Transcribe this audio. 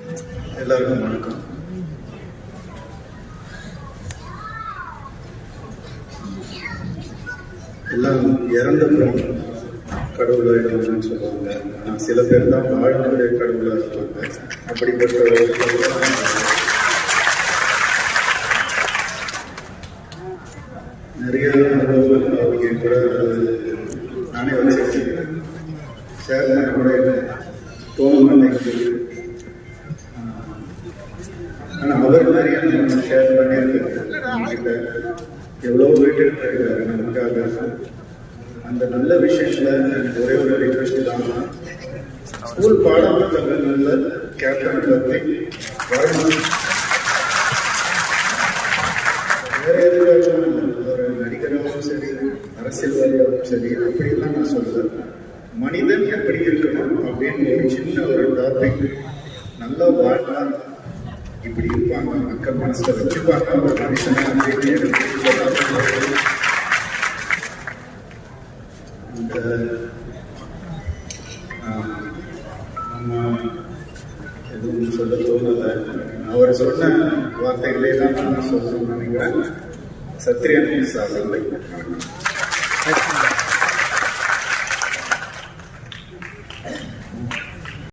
எல்லாருக்கும் வணக்கம். எல்லாம் இறந்தப்புறம் கடவுளாக இருக்காங்கன்னு சொல்லுவாங்க. ஆனால் சில பேர் தான் வாழும்போதே கடவுளாக இருப்பாங்க. அப்படிப்பட்ட நிறைய அனுபவங்கள் அவங்க கூட நானே வச்சு ஷேர் பண்ண கூட தோணும் நினைக்கிறது. ஆனால் அவர் நிறைய நம்ம ஷேர் பண்ணியிருக்காரு. எவ்வளோ வீட்டு இருக்காரு நமக்காக. அந்த நல்ல விஷயத்தில் ஒரே ஒரு ரிக்வெஸ்ட் தான், ஸ்கூல் பாடப்புத்தகங்களில் கேப்டன் பற்றி வரணும். வேற எதுவும் ஒரு நடிகராகவும் சரி, அரசியல்வாதியாகவும் சரி, அப்படிலாம் நான் சொல்லுவேன். மனிதன் எப்படி இருக்கணும் அப்படின்னு ஒரு சின்ன ஒரு டாபிக், நல்லா வாழ்ந்தால் இப்படி இருப்பாங்க, மக்கள் மனசில் வச்சுப்பாங்க ஒரு மனுஷனை அப்படின்னு நம்ம எதுவும் சொல்ல தோணலை. அவர் சொன்ன வார்த்தைகளே தான் நான் சொல்லணும்னு நினைக்கிறேன். சத்திரியன் சார்.